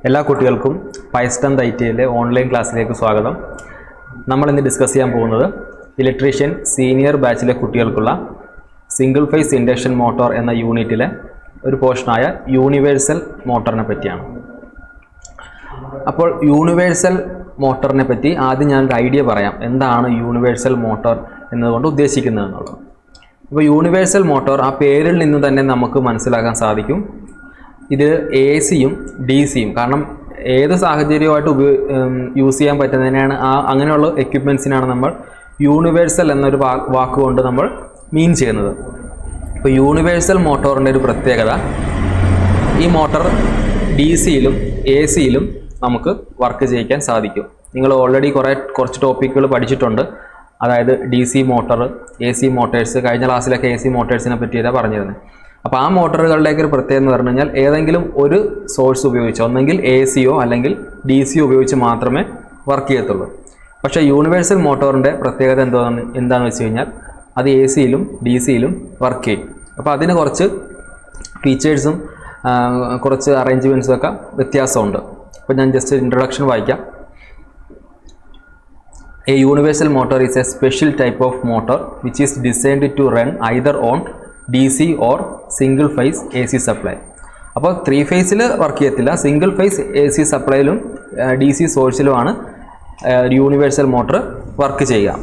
എല്ലാ കുട്ടികൾക്കും പൈസ്റ്റൺ ഐറ്റിയിലെ ഓൺലൈൻ ക്ലാസ്സിലേക്ക് സ്വാഗതം. നമ്മൾ ഇന്ന് ഡിസ്കസ് ചെയ്യാൻ പോകുന്നത് ഇലക്ട്രീഷ്യൻ സീനിയർ ബാച്ചിലെ കുട്ടികൾക്കുള്ള സിംഗിൾ ഫേസ് ഇൻഡക്ഷൻ മോട്ടോർ എന്ന യൂണിറ്റിലെ ഒരു പോർഷനായ യൂണിവേഴ്സൽ മോട്ടറിനെ പറ്റിയാണ്. അപ്പോൾ യൂണിവേഴ്സൽ മോട്ടറിനെ പറ്റി ആദ്യം ഞാനൊരു ഐഡിയ പറയാം, എന്താണ് യൂണിവേഴ്സൽ മോട്ടോർ എന്നതുകൊണ്ട് ഉദ്ദേശിക്കുന്നത് എന്നുള്ളത്. അപ്പോൾ യൂണിവേഴ്സൽ മോട്ടോർ ആ പേരിൽ നിന്ന് തന്നെ നമുക്ക് മനസ്സിലാക്കാൻ സാധിക്കും, ഇത് എ സിയും ഡി സിയും, കാരണം ഏത് സാഹചര്യമായിട്ട് യൂസ് ചെയ്യാൻ പറ്റുന്നതിനാണ് അങ്ങനെയുള്ള എക്യുപ്മെൻറ്റ്സിനാണ് നമ്മൾ യൂണിവേഴ്സൽ എന്നൊരു വാക്കുകൊണ്ട് നമ്മൾ മീൻ ചെയ്യുന്നത്. അപ്പോൾ യൂണിവേഴ്സൽ മോട്ടോറിൻ്റെ ഒരു പ്രത്യേകത, ഈ മോട്ടോർ ഡി സിയിലും എ സിയിലും നമുക്ക് വർക്ക് ചെയ്യിക്കാൻ സാധിക്കും. നിങ്ങൾ ഓൾറെഡി കുറച്ച് ടോപ്പിക്കുകൾ പഠിച്ചിട്ടുണ്ട്, അതായത് D C motor, A C motors. കഴിഞ്ഞ ക്ലാസ്സിലൊക്കെ എ സി മോട്ടേഴ്സിനെ പറ്റിയാണ് പറഞ്ഞിരുന്നത്. അപ്പോൾ ആ മോട്ടോറുകളിലേക്ക് ഒരു പ്രത്യേകത എന്ന് പറഞ്ഞു കഴിഞ്ഞാൽ ഏതെങ്കിലും ഒരു സോഴ്സ് ഉപയോഗിച്ച്, ഒന്നെങ്കിൽ എ സിയോ അല്ലെങ്കിൽ ഡി സിയോ ഉപയോഗിച്ച് മാത്രമേ വർക്ക് ചെയ്യത്തുള്ളൂ. പക്ഷേ യൂണിവേഴ്സൽ മോട്ടോറിൻ്റെ പ്രത്യേകത എന്താണെന്ന് വെച്ച് കഴിഞ്ഞാൽ അത് എ സിയിലും ഡി സിയിലും വർക്ക് ചെയ്യും. അപ്പോൾ അതിന് കുറച്ച് ഫീച്ചേഴ്സും കുറച്ച് അറേഞ്ച്മെൻറ്റ്സും ഒക്കെ വ്യത്യാസമുണ്ട്. അപ്പോൾ ഞാൻ ജസ്റ്റ് ഇൻട്രൊഡക്ഷൻ വായിക്കാം. A universal motor is a special type of motor which is designed to run either on DC or single phase AC supply. അപ്പോൾ 3 ഫേസിൽ വർക്ക് ചെയ്യത്തില്ല, സിംഗിൾ ഫേസ് എ സി സപ്ലൈയിലും ഡി സി സോഴ്സിലുമാണ് universal motor work ചെയ്യുക.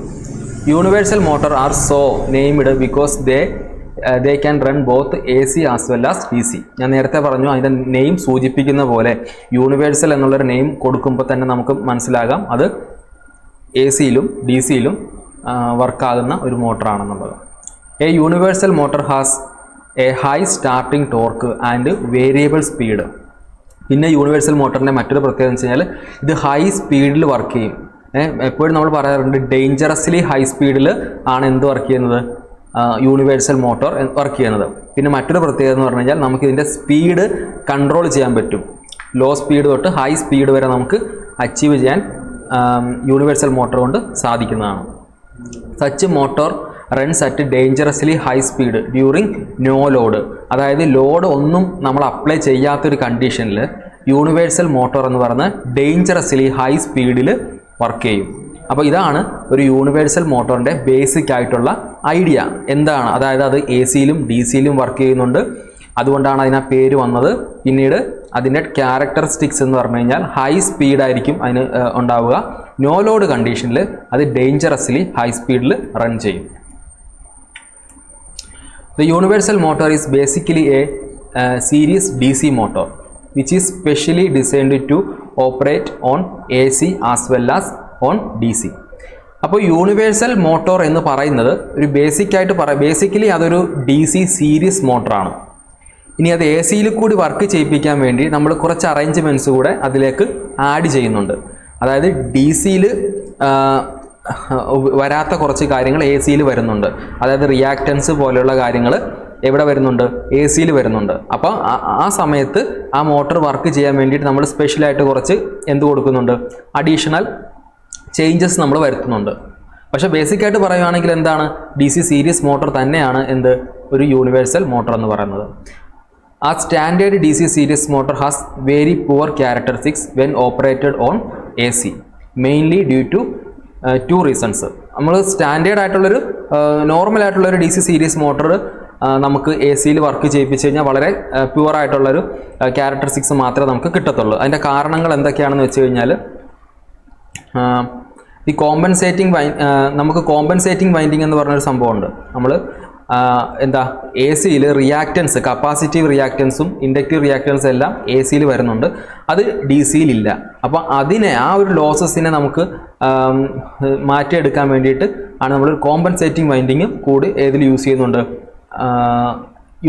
Universal motor are so named because they can run both A C as well as D C. ഞാൻ നേരത്തെ പറഞ്ഞു, അതിൻ്റെ നെയിം സൂചിപ്പിക്കുന്ന പോലെ യൂണിവേഴ്സൽ എന്നുള്ളൊരു നെയിം കൊടുക്കുമ്പോൾ തന്നെ നമുക്ക് മനസ്സിലാകാം അത് എ സിയിലും ഡി സിയിലും വർക്കാകുന്ന ഒരു മോട്ടറാണെന്നുള്ളത്. A universal motor has a high starting torque and variable speed. പിന്നെ യൂണിവേഴ്സൽ മോട്ടറിൻ്റെ മറ്റൊരു പ്രത്യേകത എന്ന് വെച്ച് കഴിഞ്ഞാൽ ഇത് ഹൈ സ്പീഡിൽ വർക്ക് ചെയ്യും. എപ്പോഴും നമ്മൾ പറയാറുണ്ട് ഡേഞ്ചറസ്ലി ഹൈ സ്പീഡിൽ ആണ് എന്ത് വർക്ക് ചെയ്യുന്നത്, യൂണിവേഴ്സൽ മോട്ടോർ വർക്ക് ചെയ്യുന്നത്. പിന്നെ മറ്റൊരു പ്രത്യേകത എന്ന് പറഞ്ഞു കഴിഞ്ഞാൽ നമുക്കിതിൻ്റെ സ്പീഡ് കൺട്രോൾ ചെയ്യാൻ പറ്റും. ലോ സ്പീഡ് തൊട്ട് ഹൈ സ്പീഡ് വരെ നമുക്ക് അച്ചീവ് ചെയ്യാൻ യൂണിവേഴ്സൽ മോട്ടോർ കൊണ്ട് സാധിക്കുന്നതാണ്. Such motor runs at dangerously high speed during no load. അതായത് ലോഡ് ഒന്നും നമ്മൾ അപ്ലൈ ചെയ്യാത്തൊരു കണ്ടീഷനിൽ യൂണിവേഴ്സൽ മോട്ടോർ എന്ന് പറയുന്നത് ഡേഞ്ചറസ്ലി ഹൈ സ്പീഡിൽ വർക്ക് ചെയ്യും. അപ്പോൾ ഇതാണ് ഒരു യൂണിവേഴ്സൽ മോട്ടോറിൻ്റെ ബേസിക് ആയിട്ടുള്ള ഐഡിയ എന്താണ്. അതായത് അത് എ സിയിലും ഡി സിയിലും വർക്ക് ചെയ്യുന്നുണ്ട്, അതുകൊണ്ടാണ് അതിന് പേര് വന്നത്. പിന്നീട് അതിൻ്റെ ക്യാരക്ടറിസ്റ്റിക്സ് എന്ന് പറഞ്ഞു കഴിഞ്ഞാൽ ഹൈ സ്പീഡായിരിക്കും അതിന് ഉണ്ടാവുക. നോ ലോഡ് കണ്ടീഷനിൽ അത് ഡേഞ്ചറസ്ലി ഹൈ സ്പീഡിൽ റൺ ചെയ്യും. The universal motor is basically a series DC motor which is specially designed to operate on AC as well as on DC. അപ്പോൾ യൂണിവേഴ്സൽ മോട്ടോർ എന്ന് പറയുന്നത് ഒരു ബേസിക്കലി അതൊരു ഡി സി സീരീസ് മോട്ടറാണ്. ഇനി അത് A സിയിൽ കൂടി വർക്ക് ചെയ്യിപ്പിക്കാൻ വേണ്ടി നമ്മൾ കുറച്ച് അറേഞ്ച്മെൻറ്റ്സ് കൂടെ അതിലേക്ക് ആഡ് ചെയ്യുന്നുണ്ട്. അതായത് ഡി സിയിൽ വരാത്ത കുറച്ച് കാര്യങ്ങൾ എ സിയിൽ വരുന്നുണ്ട്. അതായത് റിയാക്റ്റൻസ് പോലെയുള്ള കാര്യങ്ങൾ എവിടെ വരുന്നുണ്ട്, എ സിയിൽ വരുന്നുണ്ട്. അപ്പോൾ ആ സമയത്ത് ആ മോട്ടോർ വർക്ക് ചെയ്യാൻ വേണ്ടിയിട്ട് നമ്മൾ സ്പെഷ്യലായിട്ട് കുറച്ച് എന്ത് കൊടുക്കുന്നുണ്ട്, അഡീഷണൽ ചേഞ്ചസ് നമ്മൾ വരുത്തുന്നുണ്ട്. പക്ഷേ ബേസിക്കായിട്ട് പറയുകയാണെങ്കിൽ എന്താണ്, ഡി സി സീരീസ് മോട്ടോർ തന്നെയാണ് എന്ത് ഒരു യൂണിവേഴ്സൽ മോട്ടോർ എന്ന് പറയുന്നത്. ആ standard D C series motor has very poor characteristics when operated on A C, mainly due to 2 reasons. നമ്മൾ സ്റ്റാൻഡേർഡ് ആയിട്ടുള്ളൊരു നോർമൽ ആയിട്ടുള്ളൊരു ഡി സി സീരീസ് മോട്ടർ നമുക്ക് എ സിയിൽ വർക്ക് ചെയ്യിപ്പിച്ച് കഴിഞ്ഞാൽ വളരെ പ്യുവറായിട്ടുള്ളൊരു ക്യാരക്ടറിസ്റ്റിക്സ് മാത്രമേ നമുക്ക് കിട്ടത്തുള്ളൂ. അതിൻ്റെ കാരണങ്ങൾ എന്തൊക്കെയാണെന്ന് വെച്ച് കഴിഞ്ഞാൽ ഈ നമുക്ക് കോമ്പൻസേറ്റിംഗ് വൈൻഡിങ് എന്ന് പറഞ്ഞൊരു സംഭവമുണ്ട്. നമ്മൾ എ സിയിൽ റിയാക്റ്റൻസ്, കപ്പാസിറ്റീവ് റിയാക്റ്റൻസും ഇൻഡക്റ്റീവ് റിയാക്റ്റൻസും എല്ലാം എ സിയിൽ വരുന്നുണ്ട്, അത് ഡി സിയിലില്ല. അപ്പോൾ ആ ഒരു ലോസസിനെ നമുക്ക് മാറ്റിയെടുക്കാൻ വേണ്ടിയിട്ട് ആണ് നമ്മൾ കോമ്പൻസേറ്റിംഗ് വൈൻഡിങ് കൂടി ഏതിൽ യൂസ് ചെയ്യുന്നുണ്ട്,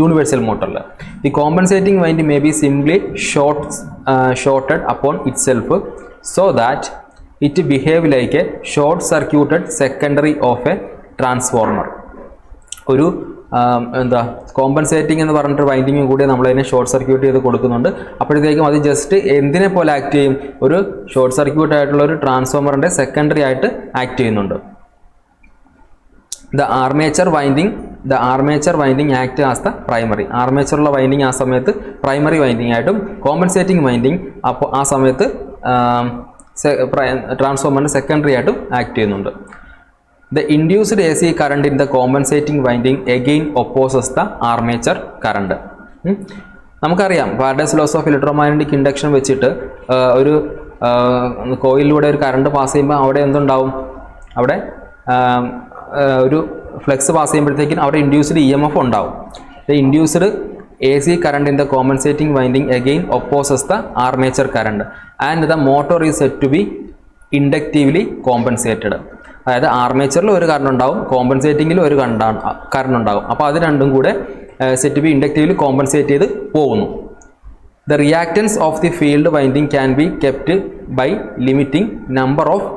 യൂണിവേഴ്സൽ മോട്ടറിൽ. The compensating winding may be simply shorted upon itself so that it behave like a short circuited secondary of a transformer. ഒരു കോമ്പൻസേറ്റിംഗ് എന്ന് പറഞ്ഞിട്ട് വൈൻഡിങ്ങും കൂടി നമ്മളതിനെ ഷോർട്ട് സർക്യൂട്ട് ചെയ്ത് കൊടുക്കുന്നുണ്ട്. അപ്പോഴത്തേക്കും അത് ജസ്റ്റ് എന്തിനെ പോലെ ആക്ട് ചെയ്യും, ഒരു ഷോർട്ട് സർക്യൂട്ട് ആയിട്ടുള്ള ഒരു ട്രാൻസ്ഫോമറിൻ്റെ സെക്കൻഡറി ആയിട്ട് ആക്ട് ചെയ്യുന്നുണ്ട്. The armature winding act as the primary. ആർമേച്ചറുള്ള വൈൻഡിങ് ആ സമയത്ത് പ്രൈമറി വൈൻഡിങ് ആയിട്ടും കോമ്പൻസേറ്റിംഗ് വൈൻഡിങ് അപ്പോൾ ആ സമയത്ത് ട്രാൻസ്ഫോമറിന് സെക്കൻഡറി ആയിട്ടും ആക്ട് ചെയ്യുന്നുണ്ട്. The induced AC current in the compensating winding again opposes the armature current. നമുക്കറിയാം Faraday's laws of electromagnetic induction വെച്ചിട്ട് ഒരു കോയിലിലൂടെ ഒരു കറണ്ട് പാസ് ചെയ്യുമ്പോൾ അവിടെ എന്തുണ്ടാവും, അവിടെ ഒരു ഫ്ലക്സ് പാസ് ചെയ്യുമ്പോഴത്തേക്കും അവിടെ ഇൻഡ്യൂസ്ഡ് EMF ഉണ്ടാവും. The induced AC current in the compensating winding again opposes the armature current and the motor is said to be inductively compensated. അതായത് ആർമേച്ചറിൽ ഒരു കറണ്ട് ഉണ്ടാവും, കോമ്പൻസേറ്റിങ്ങിൽ ഒരു കറണ്ട് ഉണ്ടാവും. അപ്പോൾ അത് രണ്ടും കൂടെ set to be inductively compensate ചെയ്ത് പോകുന്നു. The reactance of the field winding can be kept by limiting number of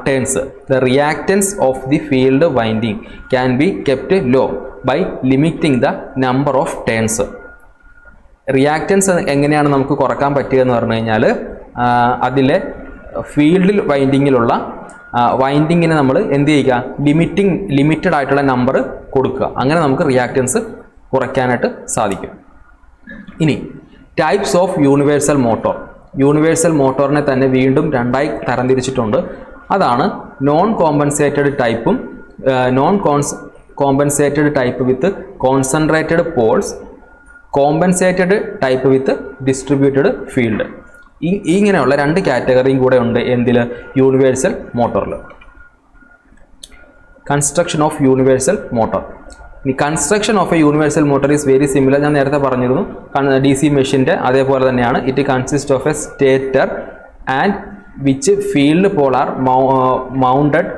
turns. The reactance of the field winding can be kept low by limiting the number of turns. Reactance എങ്ങനെയാണ് നമുക്ക് കുറക്കാൻ പറ്റുകയെന്ന് പറഞ്ഞു കഴിഞ്ഞാൽ അതിലെ ഫീൽഡിൽ വൈൻഡിങ്ങിലുള്ള വൈൻഡിങ്ങിന് നമ്മൾ എന്ത് ചെയ്യുക, ലിമിറ്റഡ് ആയിട്ടുള്ള നമ്പർ കൊടുക്കുക. അങ്ങനെ നമുക്ക് റിയാക്റ്റൻസ് കുറയ്ക്കാനായിട്ട് സാധിക്കും. ഇനി types of universal motor. Universal മോട്ടോറിനെ തന്നെ വീണ്ടും രണ്ടായി തരംതിരിച്ചിട്ടുണ്ട്. അതാണ് നോൺ കോമ്പൻസേറ്റഡ് ടൈപ്പും non compensated type with concentrated poles, compensated type with distributed field. ഇങ്ങനെയുള്ള രണ്ട് കാറ്റഗറിയും കൂടെ ഉണ്ട് എന്തിൽ, യൂണിവേഴ്സൽ മോട്ടോറിൽ. Construction of universal motor. ഈ construction of a universal motor is very similar. ഞാൻ നേരത്തെ പറഞ്ഞിരുന്നു DC മെഷീൻ്റെ അതേപോലെ തന്നെയാണ്. It consist of a stator and which field pole are mounted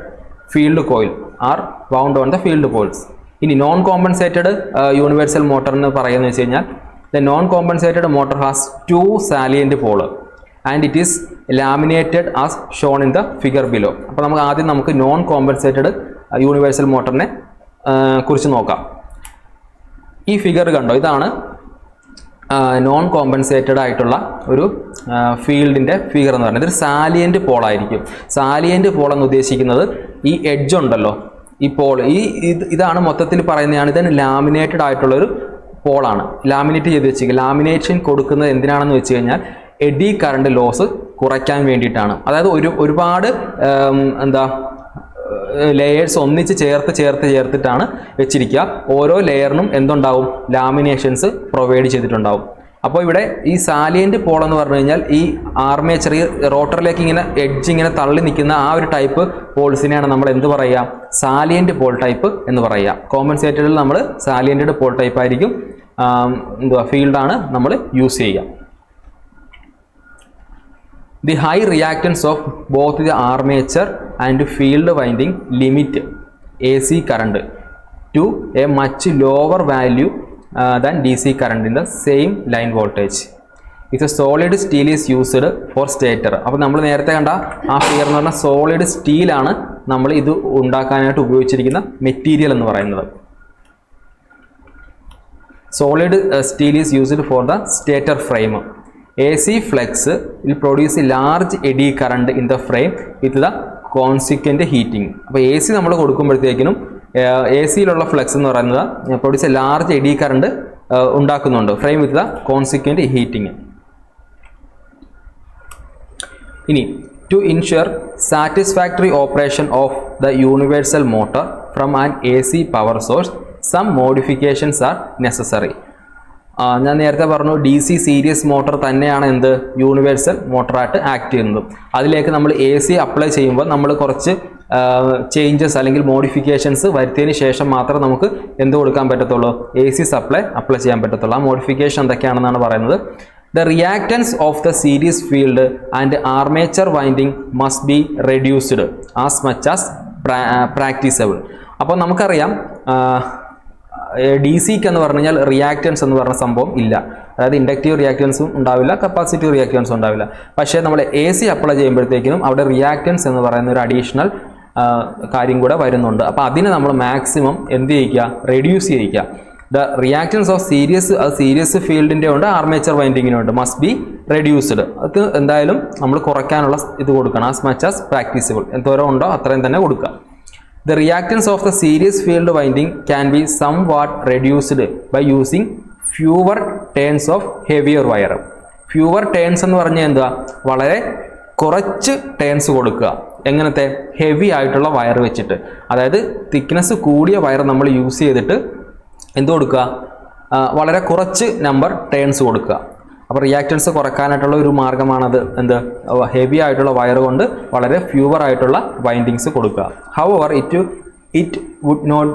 field coil R wound on the field poles. ഇനി non compensated universal motor എന്ന് പറയുന്നത് വെച്ച് കഴിഞ്ഞാൽ the non compensated motor has 2 salient pole and it is laminated as shown in the figure below. അപ്പോൾ നമുക്ക് non compensated universal മോട്ടറിനെ കുറിച്ച് നോക്കാം. ഈ ഫിഗർ കണ്ടോ, ഇതാണ് നോൺ കോമ്പൻസേറ്റഡ് ആയിട്ടുള്ള ഒരു ഫീൽഡിൻ്റെ ഫിഗർ എന്ന് പറയുന്നത്. ഇതൊരു സാലിയൻറ്റ് പോളായിരിക്കും. സാലിയൻറ്റ് പോൾ എന്ന് ഉദ്ദേശിക്കുന്നത് ഈ എഡ്ജ് ഉണ്ടല്ലോ, ഈ പോൾ, ഇതാണ് മൊത്തത്തിൽ പറയുന്നതാണ്. ഇതിന് ലാമിനേറ്റഡ് ആയിട്ടുള്ളൊരു പോളാണ്. ലാമിനേറ്റ് ചെയ്ത് വെച്ചിരിക്കുക. ലാമിനേഷൻ കൊടുക്കുന്നത് എന്തിനാണെന്ന് വെച്ച് കഴിഞ്ഞാൽ എഡി കറണ്ട് ലോസ് കുറയ്ക്കാൻ വേണ്ടിയിട്ടാണ്. അതായത് ഒരുപാട് ലെയേഴ്സ് ഒന്നിച്ച് ചേർത്തിട്ടാണ് വെച്ചിരിക്കുക. ഓരോ ലെയറിനും എന്തുണ്ടാവും, ലാമിനേഷൻസ് പ്രൊവൈഡ് ചെയ്തിട്ടുണ്ടാവും. അപ്പോൾ ഇവിടെ ഈ സാലിയൻറ്റ് പോൾ എന്ന് പറഞ്ഞു കഴിഞ്ഞാൽ ഈ ആർമേച്ചർ, ഈ റോട്ടറിലേക്ക് ഇങ്ങനെ എഡ്ജ് ഇങ്ങനെ തള്ളി നിൽക്കുന്ന ആ ഒരു ടൈപ്പ് പോൾസിനെയാണ് നമ്മൾ എന്ത് പറയുക, സാലിയൻറ്റ് പോൾ ടൈപ്പ് എന്ന് പറയുക. കോമ്പൻസേറ്റഡിൽ നമ്മൾ സാലിയൻറ്റഡ് പോൾ ടൈപ്പ് ആയിരിക്കും ഫീൽഡാണ് നമ്മൾ യൂസ് ചെയ്യുക. The high reactance of both the armature and field winding limit AC current to a much lower value than DC current in the same line voltage. If a solid steel is used for stator, അപ്പോൾ നമ്മൾ നേരത്തെ കണ്ട ആ figure എന്ന് പറഞ്ഞാൽ solid സ്റ്റീലാണ് നമ്മൾ ഇത് ഉണ്ടാക്കാനായിട്ട് ഉപയോഗിച്ചിരിക്കുന്ന മെറ്റീരിയൽ എന്ന് പറയുന്നത്. Solid steel is used for the stator frame. AC flux will produce a large eddy current in the frame with the consequent heating. അപ്പോൾ AC നമ്മൾ കൊടുക്കുമ്പോഴത്തേക്കിനും ACയിലുള്ള ഫ്ലക്സ് എന്ന് പറയുന്നത് produce a large eddy current ഉണ്ടാക്കുന്നുണ്ട് frame with the consequent heating. ഇനി to ensure satisfactory operation of the universal motor from an AC power source some modifications are necessary. ഞാൻ നേരത്തെ പറഞ്ഞു DC series motor തന്നെയാണ് എന്ത് universal മോട്ടറായിട്ട് act ചെയ്യുന്നത്. അതിലേക്ക് നമ്മൾ AC അപ്ലൈ ചെയ്യുമ്പോൾ നമ്മൾ കുറച്ച് ചേഞ്ചസ് അല്ലെങ്കിൽ മോഡിഫിക്കേഷൻസ് വരുത്തിയതിന് ശേഷം മാത്രമേ നമുക്ക് എന്ത് കൊടുക്കാൻ പറ്റത്തുള്ളൂ, AC സപ്ലൈ അപ്ലൈ ചെയ്യാൻ പറ്റത്തുള്ളൂ. ആ മോഡിഫിക്കേഷൻ എന്തൊക്കെയാണെന്നാണ് പറയുന്നത്. The reactance of the series field and armature winding must be reduced as much as practicable. അപ്പോൾ നമുക്കറിയാം DCക്ക് എന്ന് പറഞ്ഞു കഴിഞ്ഞാൽ റിയാക്റ്റൻസ് എന്ന് പറഞ്ഞ സംഭവം ഇല്ല. അതായത് ഇൻഡക്റ്റീവ് റിയാക്റ്റൻസും ഉണ്ടാവില്ല, കപ്പാസിറ്റീവ് റിയാക്റ്റൻസും ഉണ്ടാവില്ല. പക്ഷേ നമ്മൾ AC അപ്ലൈ ചെയ്യുമ്പോഴത്തേക്കും അവിടെ റിയാക്റ്റൻസ് എന്ന് പറയുന്ന ഒരു അഡീഷണൽ കാര്യം കൂടെ വരുന്നുണ്ട്. അപ്പോൾ അതിനെ നമ്മൾ മാക്സിമം എന്ത് ചെയ്യിക്കുക, റെഡ്യൂസ് ചെയ്യിക്കുക. ദ റിയാക്റ്റൻസ് ഓഫ് സീരീസ് ഫീൽഡിൻ്റെ ഉണ്ട്, ആർമേച്ചർ വൈൻഡിങ്ങിനുണ്ട്, മസ്റ്റ് ബി റെഡ്യൂസ്ഡ്. അത് എന്തായാലും നമ്മൾ കുറയ്ക്കാനുള്ള ഇത് കൊടുക്കണം. ആസ് മച്ച് ആസ് പ്രാക്ടീസബിൾ, എന്തോരം ഉണ്ടോ അത്രയും തന്നെ കൊടുക്കുക. The reactance of the series field winding can be somewhat reduced by using fewer turns of heavier wire. Fewer turns എന്ന് പറഞ്ഞാൽ എന്താ, വളരെ കുറച്ച് ടേൺസ് കൊടുക്കുക. എങ്ങനത്തെ, ഹെവി ആയിട്ടുള്ള വയർ വെച്ചിട്ട്, അതായത് തിക്നെസ് കൂടിയ വയർ നമ്മൾ യൂസ് ചെയ്തിട്ട് എന്ത് കൊടുക്കുക, വളരെ കുറച്ച് നമ്പർ ടേൺസ് കൊടുക്കുക. അപ്പോൾ റിയാക്റ്റൻസ് കുറയ്ക്കാനായിട്ടുള്ള ഒരു മാർഗ്ഗമാണത് എന്ത്, ഹെവി ആയിട്ടുള്ള വയർ കൊണ്ട് വളരെ ഫ്യൂവർ ആയിട്ടുള്ള വൈൻഡിങ്സ് കൊടുക്കുക. However it would not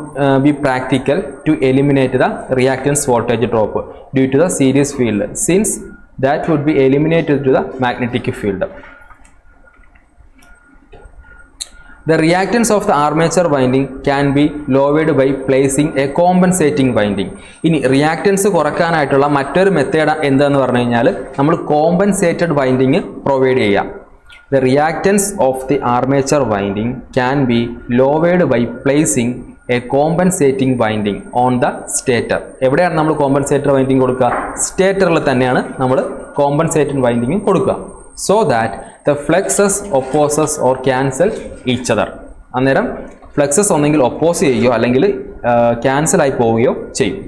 be practical to eliminate the reactance voltage drop due to the series field, since that would be eliminated to the magnetic field. The reactance of the armature winding can be lowered by placing a compensating winding. ഇനി reactance കുറയ്ക്കാനായിട്ടുള്ള മറ്റൊരു method എന്താന്ന് പറഞ്ഞു കഴിഞ്ഞാൽ നമ്മൾ compensated winding provide ചെയ്യാം. The reactance of the armature winding can be lowered by placing a compensating winding on the stator. എവിടെയാണ് നമ്മൾ compensator winding കൊടുക്കുക, സ്റ്റേറ്ററിൽ തന്നെയാണ് നമ്മൾ കോമ്പൻസേറ്റഡ് വൈൻഡിങ് കൊടുക്കുക. So that the flexes opposes or cancel each other. അന്നേരം flexes ഒന്നെങ്കിൽ oppose ചെയ്യുകയോ അല്ലെങ്കിൽ ക്യാൻസൽ ആയി പോവുകയോ ചെയ്യും.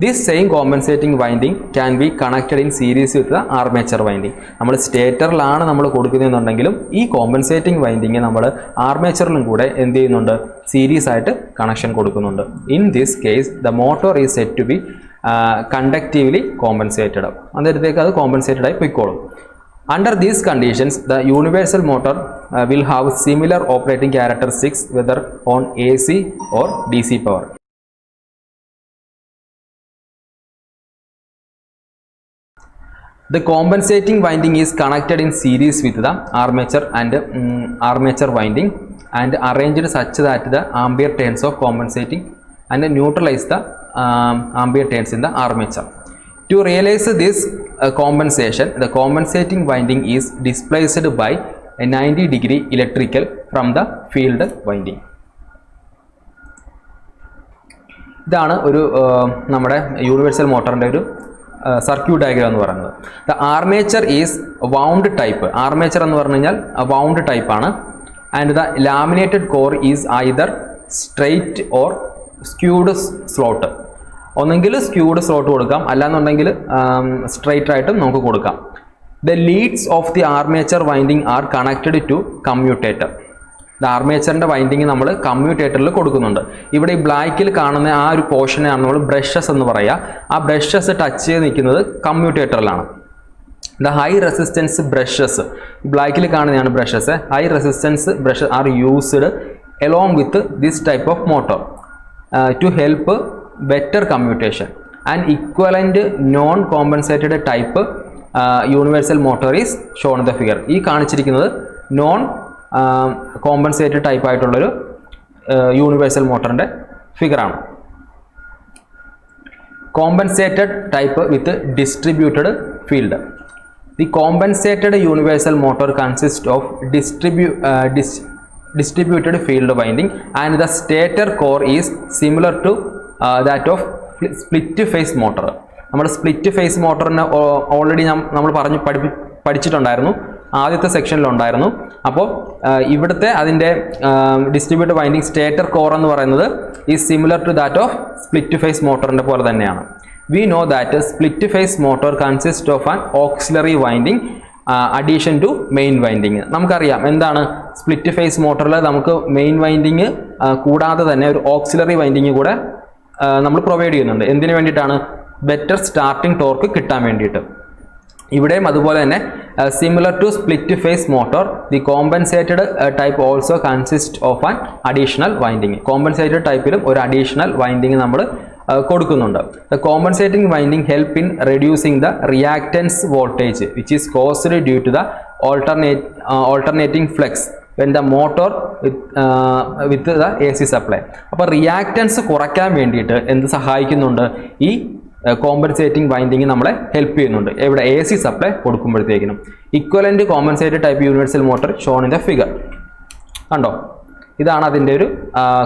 This same compensating winding can be connected in series with the armature winding. നമ്മൾ സ്റ്റേറ്ററിലാണ് നമ്മൾ കൊടുക്കുന്നതെന്നുണ്ടെങ്കിലും ഈ കോമ്പൻസേറ്റിംഗ് വൈൻഡിങ് നമ്മൾ ആർമേച്ചറിലും കൂടെ എന്ത് ചെയ്യുന്നുണ്ട്, സീരീസ് ആയിട്ട് കണക്ഷൻ കൊടുക്കുന്നുണ്ട്. In this case the motor is set to be conductively compensated. അന്നേരത്തേക്ക് അത് കോമ്പൻസേറ്റഡ് ആയി പൊയ്ക്കോളും. Under these conditions, the universal motor will have similar operating characteristics whether on AC or DC power. The compensating winding is connected in series with the armature and armature winding and arranged such that the ampere turns of compensating and neutralize the ampere turns in the armature. To realize this compensation, the compensating winding is displaced by a 90-degree electrical from the field winding. ഇതാണ് ഒരു നമ്മുടെ universal മോട്ടറിൻ്റെ ഒരു circuit diagram എന്ന് പറയുന്നത്. The armature is wound type. Armature എന്ന് പറഞ്ഞു കഴിഞ്ഞാൽ wound type ആണ്. And the laminated core is either straight or skewed slot. ഒന്നെങ്കിൽ സ്ക്യൂഡ് സ്ലോട്ട് കൊടുക്കാം, അല്ലാന്നുണ്ടെങ്കിൽ സ്ട്രെയിറ്റ് ആയിട്ടും നമുക്ക് കൊടുക്കാം. The leads of the armature winding are connected to commutator. ദ ആർമേച്ചറിൻ്റെ വൈൻഡിങ് നമ്മൾ കമ്മ്യൂട്ടേറ്ററിൽ കൊടുക്കുന്നുണ്ട്. ഇവിടെ ഈ ബ്ലാക്കിൽ കാണുന്ന ആ ഒരു പോർഷനെയാണ് നമ്മൾ ബ്രഷസ് എന്ന് പറയുക. ആ ബ്രഷസ് ടച്ച് ചെയ്ത് നിൽക്കുന്നത് കമ്മ്യൂട്ടേറ്ററിലാണ്. ദ ഹൈ റെസിസ്റ്റൻസ് ബ്രഷസ്, ബ്ലാക്കിൽ കാണുന്നതാണ് brushes. High resistance brushes are used along with this type of motor to help better commutation. An equivalent non-compensated type universal motor is shown in the figure. ഈ കാണിച്ചിരിക്കുന്നത് non compensated type ആയിട്ടുള്ളൊരു universal മോട്ടറിൻ്റെ ഫിഗറാണ്. Compensated type with distributed field. The compensated universal motor consist of distributed field winding and the stator core is similar to that of split phase motor. നമ്മൾ split face മോട്ടറിന് already നമ്മൾ പഠിച്ചിട്ടുണ്ടായിരുന്നു, ആദ്യത്തെ സെക്ഷനിലുണ്ടായിരുന്നു. അപ്പോൾ ഇവിടുത്തെ അതിൻ്റെ distributed winding stator core എന്ന് പറയുന്നത് ഈ similar to that of split phase മോട്ടറിൻ്റെ പോലെ തന്നെയാണ്. We know that split phase motor consist of an auxiliary winding addition to main winding. നമുക്കറിയാം എന്താണ് സ്പ്ലിറ്റ് ഫേസ് മോട്ടറിൽ നമുക്ക് മെയിൻ വൈൻഡിങ് കൂടാതെ തന്നെ ഒരു ഓക്സിലറി വൈൻഡിങ് കൂടെ നമ്മൾ പ്രൊവൈഡ് ചെയ്യുന്നുണ്ട്. എന്തിനു വേണ്ടിയിട്ടാണ്? ബെറ്റർ സ്റ്റാർട്ടിംഗ് ടോർക്ക് കിട്ടാൻ വേണ്ടിയിട്ട്. ഇവിടെയും അതുപോലെ തന്നെ similar to split phase motor the compensated type also consist of an additional winding. Compensated ടൈപ്പിലും ഒരു അഡീഷണൽ വൈൻഡിങ് നമ്മൾ കൊടുക്കുന്നുണ്ട്. The compensating winding help in reducing the reactance voltage which is caused due to the alternating flux when the motor with the A C supply. അപ്പോൾ reactance കുറയ്ക്കാൻ വേണ്ടിയിട്ട് എന്ത് സഹായിക്കുന്നുണ്ട്? ഈ കോമ്പൻസേറ്റിംഗ് വൈൻഡിങ് നമ്മളെ ഹെൽപ്പ് ചെയ്യുന്നുണ്ട്. എവിടെ? എ സി സപ്ലൈ കൊടുക്കുമ്പോഴത്തേക്കിനും. Equivalent compensated type universal motor shown in the figure. കണ്ടോ? ഇതാണ് അതിൻ്റെ ഒരു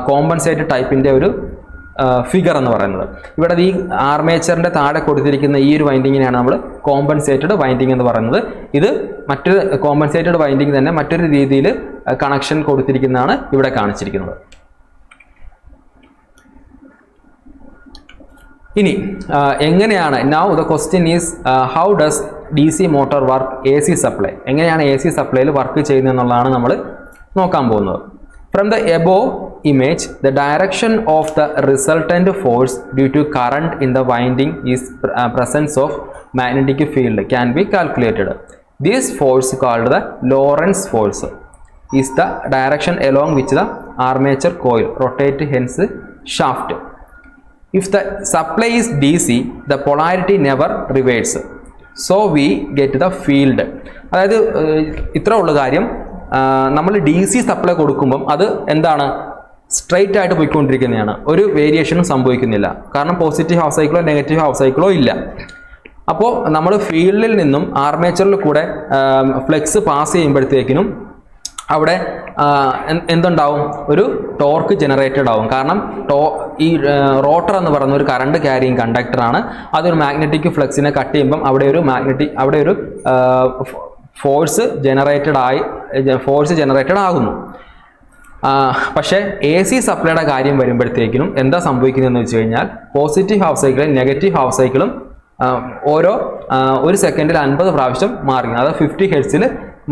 കോമ്പൻസേറ്റഡ് ടൈപ്പിൻ്റെ ഒരു ഫിഗർ എന്ന് പറയുന്നത്. ഇവിടെ ഈ ആർമേച്ചറിൻ്റെ താഴെ കൊടുത്തിരിക്കുന്ന ഈ ഒരു വൈൻഡിങ്ങിനെയാണ് നമ്മൾ കോമ്പൻസേറ്റഡ് വൈൻഡിങ് എന്ന് പറയുന്നത്. ഇത് മറ്റൊരു കോമ്പൻസേറ്റഡ് വൈൻഡിങ് തന്നെ മറ്റൊരു രീതിയിൽ കണക്ഷൻ കൊടുത്തിരിക്കുന്നതാണ് ഇവിടെ കാണിച്ചിരിക്കുന്നത്. ഇനി എങ്ങനെയാണ് now the question is how does DC motor work AC supply, എങ്ങനെയാണ് AC സപ്ലൈയിൽ വർക്ക് ചെയ്യുന്നത് എന്നുള്ളതാണ് നമ്മൾ നോക്കാൻ പോകുന്നത്. From the above image, the direction of the resultant force due to current in the winding is presence of magnetic field can be calculated. This force called the Lorentz force is the direction along which the armature coil rotate, hence shaft. If the supply is DC, the polarity never reverses, so we get the field. അതായത് ഇത്ര ഉള്ള കാര്യം, നമ്മൾ DC supply കൊടുക്കുമ്പം അത് എന്താണ് straight ആയിട്ട് പോയിക്കൊണ്ടിരിക്കുന്നതാണ്, ഒരു വേരിയേഷനും സംഭവിക്കുന്നില്ല. കാരണം പോസിറ്റീവ് ഹാഫ് സൈക്കിളോ നെഗറ്റീവ് ഹാഫ് സൈക്കിളോ ഇല്ല. അപ്പോൾ നമ്മൾ ഫീൽഡിൽ നിന്നും ആർമേച്ചറിൽ കൂടെ ഫ്ലെക്സ് പാസ് ചെയ്യുമ്പോഴത്തേക്കിനും അവിടെ എന്തുണ്ടാവും, ഒരു ടോർക്ക് ജനറേറ്റഡ് ആവും. കാരണം ഈ റോട്ടർ എന്ന് പറയുന്ന ഒരു കറണ്ട് ക്യാരിയിങ് കണ്ടക്ടറാണ്. അതൊരു മാഗ്നറ്റിക് ഫ്ലക്സിനെ കട്ട് ചെയ്യുമ്പം അവിടെ ഒരു ഫോഴ്സ് ജനറേറ്റഡ് ആകുന്നു. പക്ഷേ AC സപ്ലൈയുടെ കാര്യം വരുമ്പോഴത്തേക്കിനും എന്താ സംഭവിക്കുന്നതെന്ന് വെച്ച് കഴിഞ്ഞാൽ പോസിറ്റീവ് ഹാഫ് സൈക്കിളും നെഗറ്റീവ് ഹാഫ് സൈക്കിളും ഒരു സെക്കൻഡിൽ 50 പ്രാവശ്യം മാറി, അതായത് 50 ഹെർട്സിൽ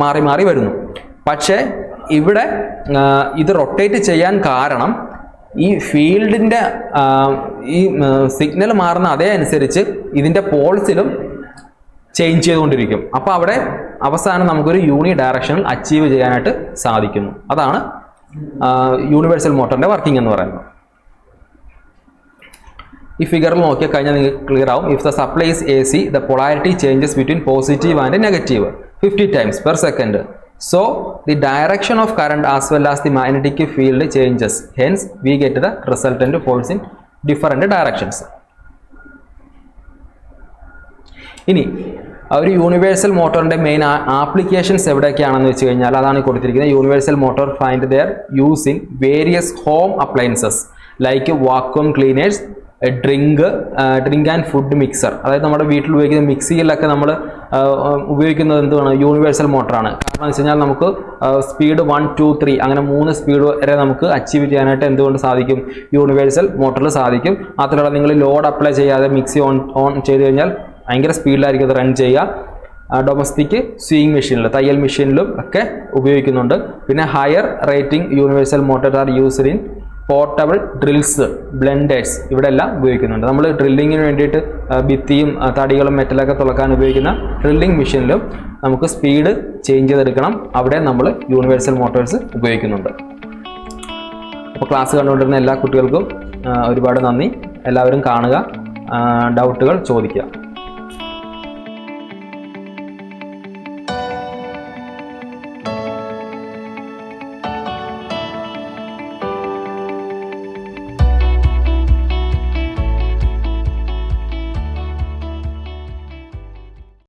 മാറി മാറി വരുന്നു. പക്ഷേ ഇവിടെ ഇത് റൊട്ടേറ്റ് ചെയ്യാൻ കാരണം ഈ ഫീൽഡിൻ്റെ ഈ സിഗ്നൽ മാറുന്ന അതേ അനുസരിച്ച് ഇതിൻ്റെ പോൾസിലും ചേഞ്ച് ചെയ്തുകൊണ്ടിരിക്കും. അപ്പോൾ അവിടെ അവസാനം നമുക്കൊരു യൂണി ഡയറക്ഷനിൽ അച്ചീവ് ചെയ്യാനായിട്ട് സാധിക്കുന്നു. അതാണ് യൂണിവേഴ്സൽ മോട്ടറിൻ്റെ വർക്കിംഗ് എന്ന് പറയുന്നത്. ഈ ഫിഗറിൽ നോക്കിയാൽ കഴിഞ്ഞാൽ നിങ്ങൾക്ക് ക്ലിയർ ആവും. If the supply is AC, the polarity changes between positive and negative 50 times per second. So the direction of current as well as the magnetic field changes. Hence we get the resultant force in different directions. ഇനി ഒരു universal മോട്ടറിൻ്റെ main applications എവിടെയൊക്കെയാണെന്ന് വെച്ച് കഴിഞ്ഞാൽ അതാണ് കൊടുത്തിരിക്കുന്നത്. Universal motor find their use in various home appliances like vacuum cleaners, drink and food mixer. അതായത് നമ്മുടെ വീട്ടിൽ ഉപയോഗിക്കുന്ന മിക്സിയിലൊക്കെ നമ്മൾ ഉപയോഗിക്കുന്നത് എന്താണ്, യൂണിവേഴ്സൽ മോട്ടറാണ്. കാരണം എന്ന് വെച്ച് കഴിഞ്ഞാൽ നമുക്ക് സ്പീഡ് 1, 2, 3 അങ്ങനെ 3 സ്പീഡ് വരെ നമുക്ക് അച്ചീവ് ചെയ്യാനായിട്ട് എന്തുകൊണ്ട് സാധിക്കും, യൂണിവേഴ്സൽ മോട്ടറിൽ സാധിക്കും. മാത്രമല്ല നിങ്ങൾ ലോഡ് അപ്ലൈ ചെയ്യാതെ മിക്സി ഓൺ ചെയ്ത് കഴിഞ്ഞാൽ ഭയങ്കര സ്പീഡിലായിരിക്കും അത് റൺ ചെയ്യുക. ഡൊമസ്റ്റിക് സ്വിങ് മെഷീനിൽ, തയ്യൽ മെഷീനിലും ഒക്കെ ഉപയോഗിക്കുന്നുണ്ട്. പിന്നെ higher rating universal motor are used in portable drills, blenders, ഇവിടെ എല്ലാം ഉപയോഗിക്കുന്നുണ്ട്. നമ്മൾ ഡ്രില്ലിങ്ങിന് വേണ്ടിയിട്ട് ഭിത്തിയും തടികളും മെറ്റലൊക്കെ തുളക്കാൻ ഉപയോഗിക്കുന്ന ഡ്രില്ലിംഗ് മെഷീനിലും നമുക്ക് സ്പീഡ് ചേഞ്ച് ചെയ്തെടുക്കണം, അവിടെ നമ്മൾ യൂണിവേഴ്സൽ മോട്ടോഴ്സ് ഉപയോഗിക്കുന്നുണ്ട്. അപ്പോൾ ക്ലാസ് കണ്ടുകൊണ്ടിരുന്ന എല്ലാ കുട്ടികൾക്കും ഒരുപാട് നന്ദി. എല്ലാവരും കാണുക, ഡൗട്ടുകൾ ചോദിക്കുക.